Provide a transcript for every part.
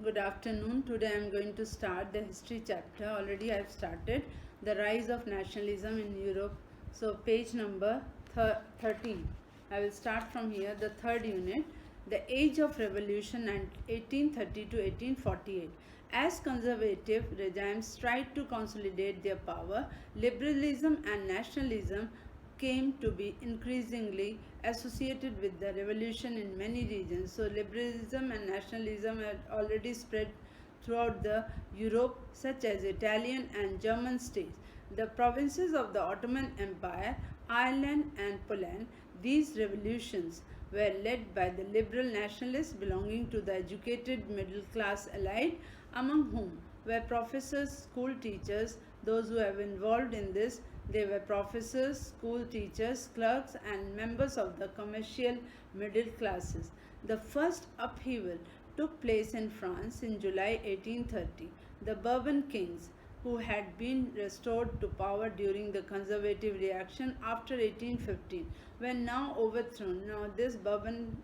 Good afternoon. Today I am going to start the history chapter. Already I have started the rise of nationalism in Europe. So, page number 13. I will start from here. The third unit, the age of revolution and 1830 to 1848. As conservative regimes tried to consolidate their power, liberalism and nationalism came to be increasingly associated with the revolution in many regions. So liberalism and nationalism had already spread throughout the Europe, such as Italian and German states, the provinces of the Ottoman Empire, Ireland and Poland. These revolutions were led by the liberal nationalists belonging to the educated middle class elite, among whom were professors, school teachers, those who have involved in this. They were professors, school teachers, clerks, and members of the commercial middle classes. The first upheaval took place in France in July 1830. The Bourbon kings, who had been restored to power during the conservative reaction after 1815, were now overthrown. Now, these Bourbon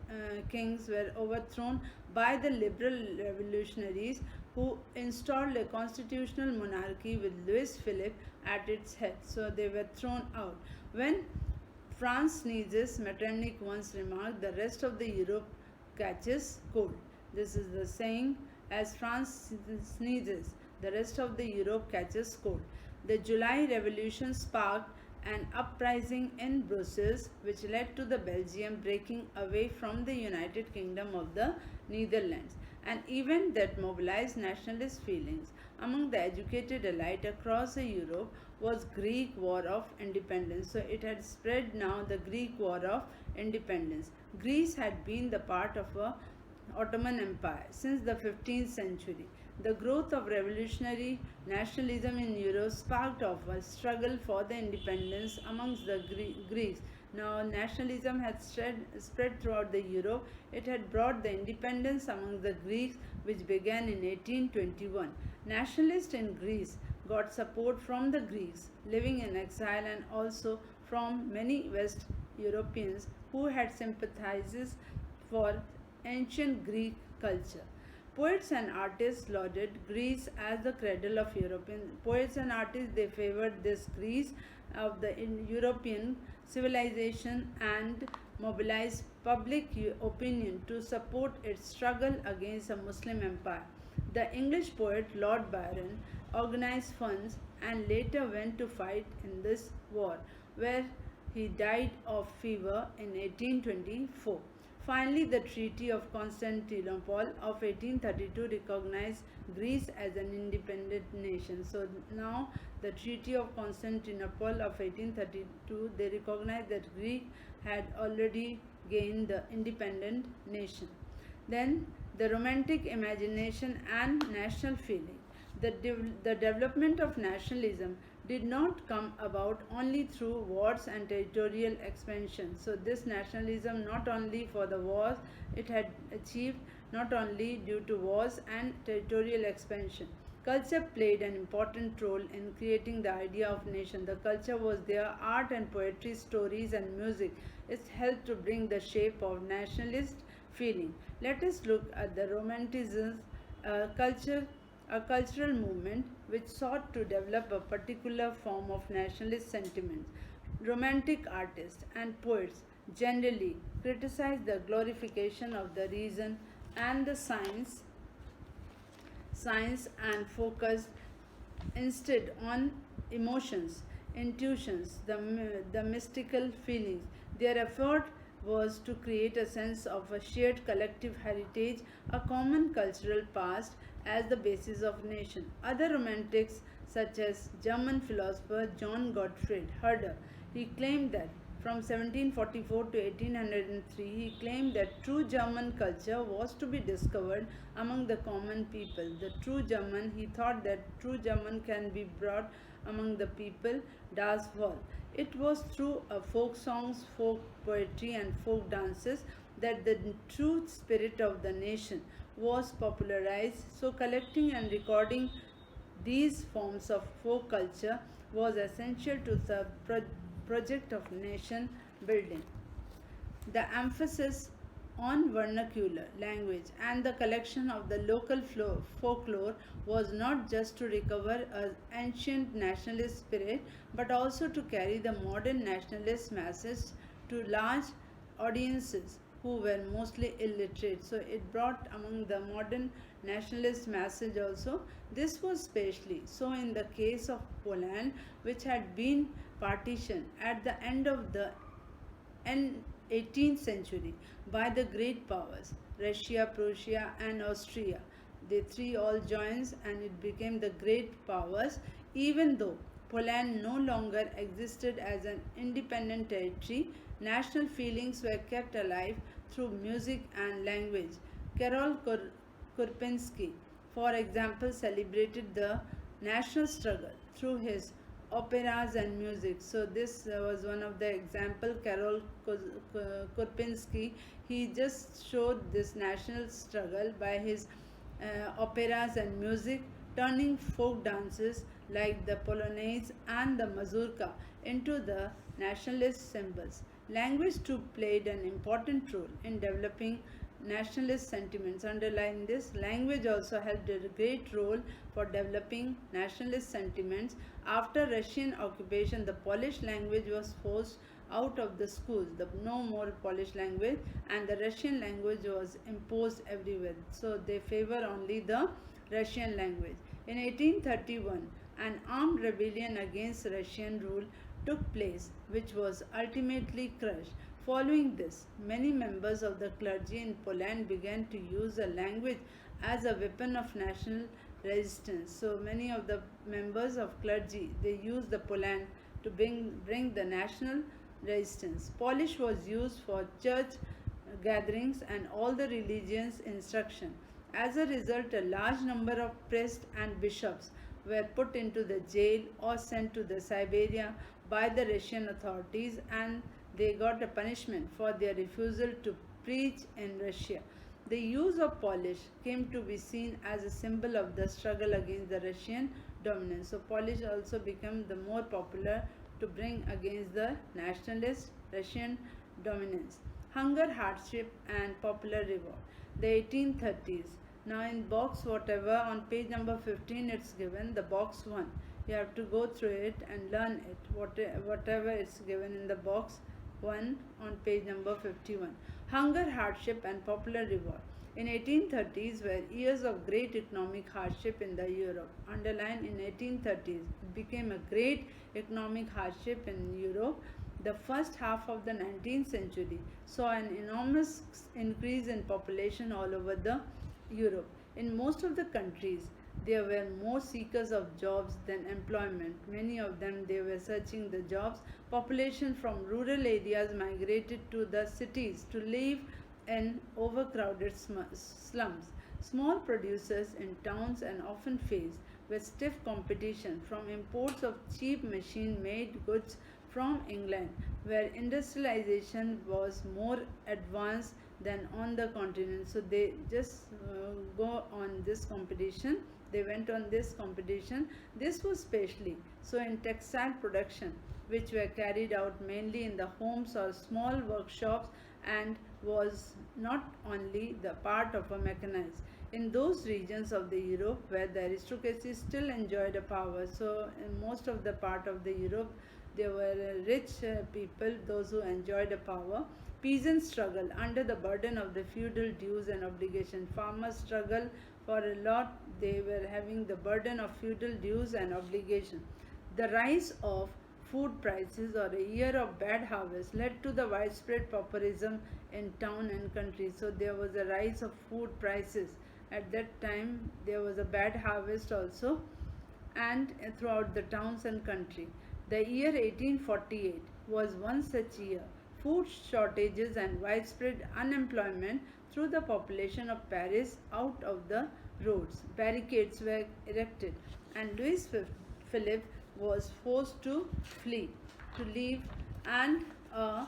kings were overthrown by the liberal revolutionaries who installed a constitutional monarchy with Louis Philippe at its head. So they were thrown out. When France sneezes, Metternich once remarked, the rest of the Europe catches cold. This is the saying, as France sneezes, the rest of the Europe catches cold. The July Revolution sparked an uprising in Brussels, which led to the Belgium breaking away from the United Kingdom of the Netherlands, an event that mobilized nationalist feelings among the educated elite across Europe was Greek War of Independence. So it had spread now, the Greek War of Independence. Greece had been the part of a Ottoman Empire since the 15th century. The growth of revolutionary nationalism in Europe sparked off a struggle for the independence amongst the Greeks. Now, nationalism had spread throughout the Europe. It had brought the independence among the Greeks, which began in 1821. Nationalists in Greece got support from the Greeks living in exile and also from many West Europeans who had sympathized for ancient Greek culture. Poets and artists lauded Greece as the cradle of European. Poets and artists, they favored this Greece of the European civilization and mobilized public opinion to support its struggle against a Muslim empire. The English poet Lord Byron organized funds and later went to fight in this war, where he died of fever in 1824. Finally, the Treaty of Constantinople of 1832 recognized Greece as an independent nation. So now the Treaty of Constantinople of 1832, they recognized that Greece had already gained the independent nation. Then the romantic imagination and national feeling. The development of nationalism did not come about only through wars and territorial expansion. So this nationalism, not only for the wars, it had achieved not only due to wars and territorial expansion. Culture played an important role in creating the idea of nation. The culture was there, art and poetry, stories and music. It helped to bring the shape of nationalist feeling. Let us look at the Romanticism culture, a cultural movement which sought to develop a particular form of nationalist sentiments. Romantic artists and poets generally criticized the glorification of the reason and the science and focused instead on emotions, intuitions, the mystical feelings. Their effort was to create a sense of a shared collective heritage, a common cultural past as the basis of nation. Other romantics, such as German philosopher John Gottfried Herder, he claimed that from 1744 to 1803, he claimed that true German culture was to be discovered among the common people. The true German, he thought that true German can be brought among the people, das Volk. It was through folk songs, folk poetry, and folk dances that the true spirit of the nation was popularized. So, collecting and recording these forms of folk culture was essential to the project of nation building. The emphasis on vernacular language and the collection of the local folklore was not just to recover an ancient nationalist spirit but also to carry the modern nationalist message to large audiences who were mostly illiterate. So it brought among the modern nationalist message also. This was especially so in the case of Poland, which had been partitioned at the end of the and 18th century by the great powers Russia, Prussia, and Austria. They three all joined and it became the great powers, even though Poland no longer existed as an independent territory. National feelings were kept alive through music and language. Karol Kurpinski, for example, celebrated the national struggle through his operas and music. So this was one of the example. Karol Kurpinski, he just showed this national struggle by his operas and music, turning folk dances like the polonaise and the mazurka into the nationalist symbols. Language too played an important role in developing nationalist sentiments. Underline this, language also helped a great role for developing nationalist sentiments. After Russian occupation, the Polish language was forced out of the schools, no more Polish language, and the Russian language was imposed everywhere. So they favor only the Russian language. In 1831, an armed rebellion against Russian rule took place, which was ultimately crushed. Following this, many members of the clergy in Poland began to use the language as a weapon of national resistance. So many of the members of clergy, they used the Poland to bring the national resistance. Polish was used for church gatherings and all the religious instruction. As a result, a large number of priests and bishops were put into the jail or sent to the Siberia by the Russian authorities, and they got a punishment for their refusal to preach in Russia. The use of Polish came to be seen as a symbol of the struggle against the Russian dominance. So Polish also became the more popular to bring against the nationalist Russian dominance. Hunger, hardship, and popular revolt. The 1830s. Now in box whatever on page number 15 it's given the box 1. You have to go through it and learn it, whatever it's given in the box 1 on page number 51. Hunger, hardship, and popular revolt. In 1830s were years of great economic hardship in the Europe. Underline, in 1830s it became a great economic hardship in Europe. The first half of the 19th century saw an enormous increase in population all over the Europe. In most of the countries, there were more seekers of jobs than employment. Many of them, they were searching the jobs. Population from rural areas migrated to the cities to live in overcrowded slums. Small producers in towns and often faced with stiff competition from imports of cheap machine-made goods from England, where industrialization was more advanced than on the continent. So they just go on this competition. They went on this competition. This was specially so in textile production, which were carried out mainly in the homes or small workshops and was not only the part of a mechanized. In those regions of the Europe where the aristocracy still enjoyed a power, so in most of the part of the Europe, there were rich people, those who enjoyed a power. Peasants struggle under the burden of the feudal dues and obligation. Farmers struggle for a lot. They were having the burden of feudal dues and obligation. The rise of food prices or a year of bad harvest led to the widespread pauperism in town and country. So there was a rise of food prices. At that time there was a bad harvest also, and throughout the towns and country. The year 1848 was one such year. Food shortages and widespread unemployment threw the population of Paris out of the roads. Barricades were erected, and Louis Philippe was forced to flee, to leave, and a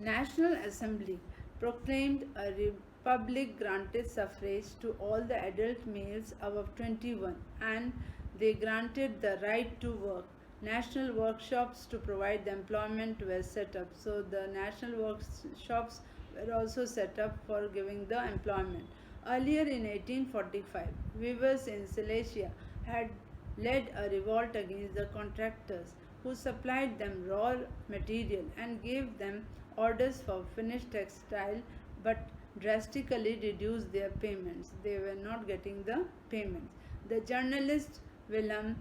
National Assembly proclaimed a republic, granted suffrage to all the adult males above 21, and they granted the right to work. National workshops to provide the employment were set up. So the national workshops were also set up for giving the employment. Earlier in 1845, weavers in Silesia had led a revolt against the contractors who supplied them raw material and gave them orders for finished textile but drastically reduced their payments. They were not getting the payments. The journalist Wilhelm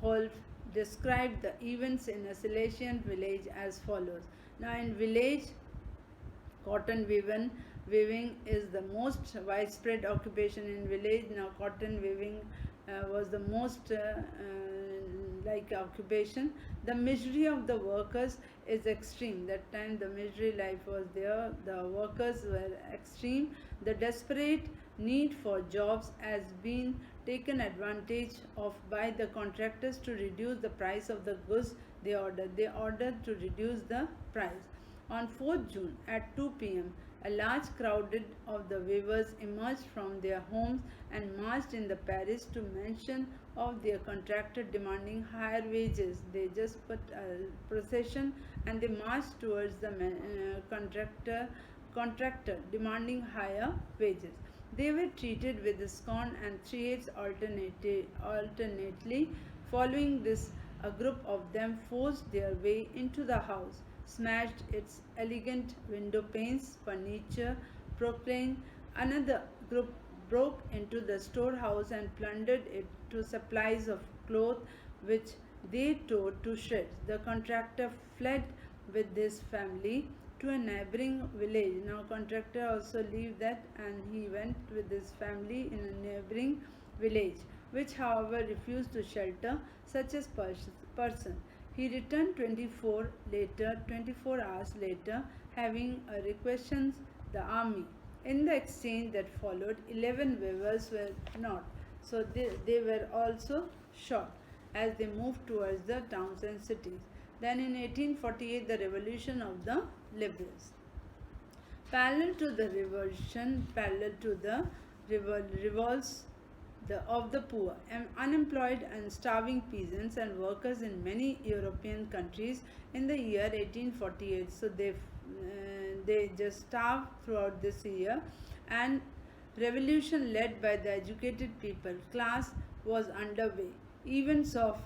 Wolff described the events in a Silesian village as follows. Now, in village, weaving is the most widespread occupation in village. Now, cotton weaving was the most like occupation. The misery of the workers is extreme. That time the misery life was there. The workers were extreme. The desperate need for jobs has been taken advantage of by the contractors to reduce the price of the goods they ordered. They ordered to reduce the price. On 4th June at 2 p.m., a large crowd of the weavers emerged from their homes and marched in the Paris to mention of their contractor demanding higher wages. They just put a procession and they marched towards the contractor demanding higher wages. They were treated with scorn and threats alternately. Following this, a group of them forced their way into the house, smashed its elegant window panes, furniture, profaned. Another group broke into the storehouse and plundered it to supplies of cloth which they tore to shreds. The contractor fled with his family to a neighboring village. Now contractor also leave that and he went with his family in a neighboring village, which however refused to shelter such a person. He returned 24 hours later, having requestioned the army. In the exchange that followed, 11 weavers were not. So they were also shot as they moved towards the towns and cities. Then in 1848, the revolution of the liberals. Parallel to the revolution, parallel to the revolts of the poor, unemployed and starving peasants and workers in many European countries in the year 1848. So they just starved throughout this year, and revolution led by the educated people class was underway. Events of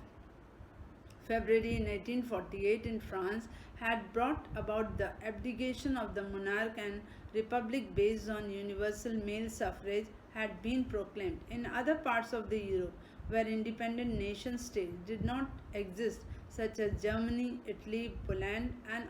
February in 1848 in France had brought about the abdication of the monarch, and republic based on universal male suffrage had been proclaimed. In other parts of the Europe where independent nation states did not exist, such as Germany, Italy, Poland and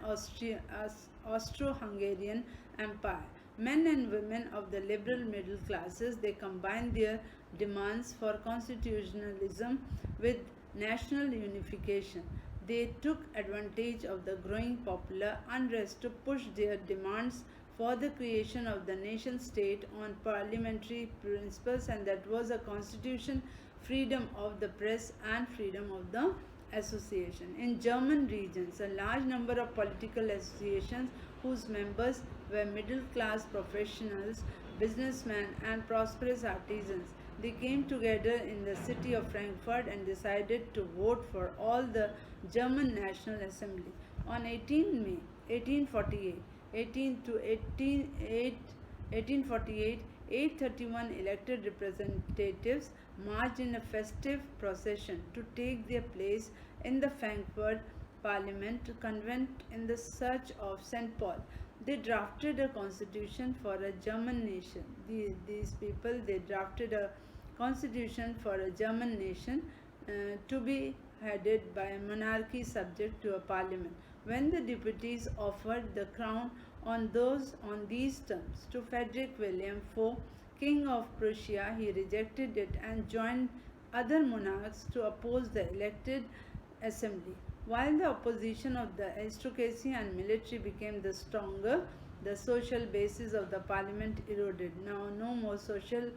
Austro-Hungarian Empire, men and women of the liberal middle classes, they combined their demands for constitutionalism with national unification. They took advantage of the growing popular unrest to push their demands for the creation of the nation state on parliamentary principles, and that was a constitution, freedom of the press and freedom of the association. In German regions, a large number of political associations whose members were middle class professionals, businessmen and prosperous artisans, they came together in the city of Frankfurt and decided to vote for all the German National Assembly. On 18 May 1848, 831 elected representatives marched in a festive procession to take their place in the Frankfurt Parliament convent in the search of St. Paul. They drafted a constitution for a German nation. These people, they drafted a constitution for a German nation to be headed by a monarchy subject to a parliament. When the deputies offered the crown on these terms to Frederick William IV, King of Prussia, he rejected it and joined other monarchs to oppose the elected assembly. While the opposition of the aristocracy and military became the stronger, the social basis of the parliament eroded. Now, no more social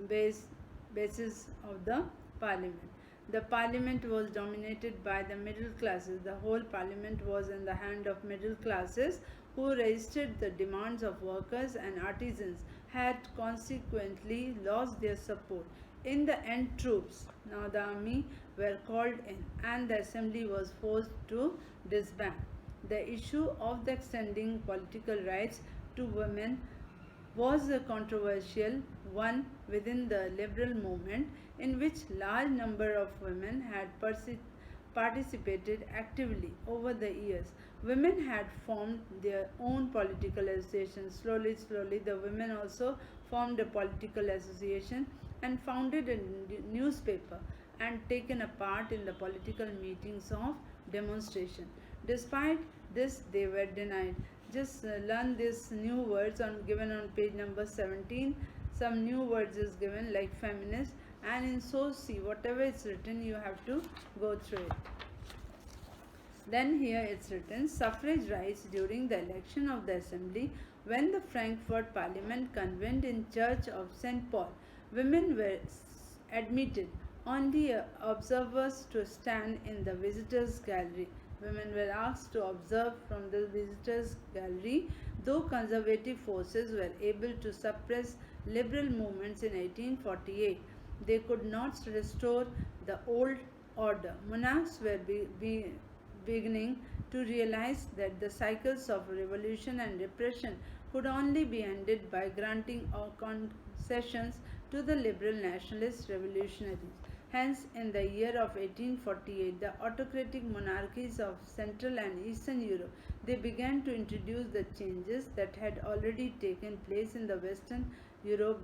basis of the parliament. The parliament was dominated by the middle classes. The whole parliament was in the hand of middle classes who resisted the demands of workers, and artisans had consequently lost their support. In the end, troops, now the army, were called in and the assembly was forced to disband. The issue of the extending political rights to women was a controversial one within the liberal movement, in which large number of women had participated actively over the years. Women had formed their own political associations. Slowly, the women also formed a political association and founded a newspaper and taken a part in the political meetings of demonstration. Despite this, they were denied. Just learn these new words on given on page number 17. Some new words is given like feminist, and in so see whatever is written you have to go through it. Then here it's written suffrage rights during the election of the assembly when the Frankfurt Parliament convened in Church of St. Paul. Women were admitted, only observers to stand in the visitors gallery. Women were asked to observe from the visitors gallery, though conservative forces were able to suppress liberal movements in 1848. They could not restore the old order. Monarchs were beginning to realize that the cycles of revolution and repression could only be ended by granting concessions to the liberal nationalist revolutionaries. Hence, in the year of 1848, the autocratic monarchies of Central and Eastern Europe, they began to introduce the changes that had already taken place in the Western Europe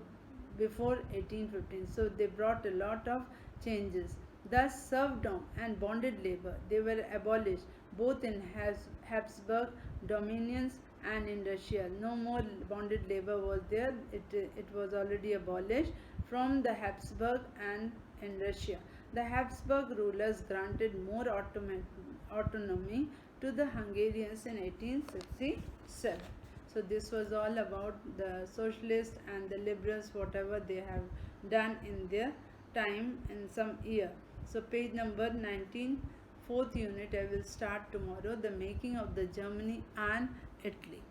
before 1815. So they brought a lot of changes. Thus, serfdom and bonded labor, they were abolished both in Habsburg dominions and in Russia. No more bonded labor was there. It was already abolished from the Habsburg and in Russia. The Habsburg rulers granted more autonomy to the Hungarians in 1867. So this was all about the socialists and the liberals, whatever they have done in their time in some year. So page number 19, fourth unit I will start tomorrow, the making of the Germany and Italy.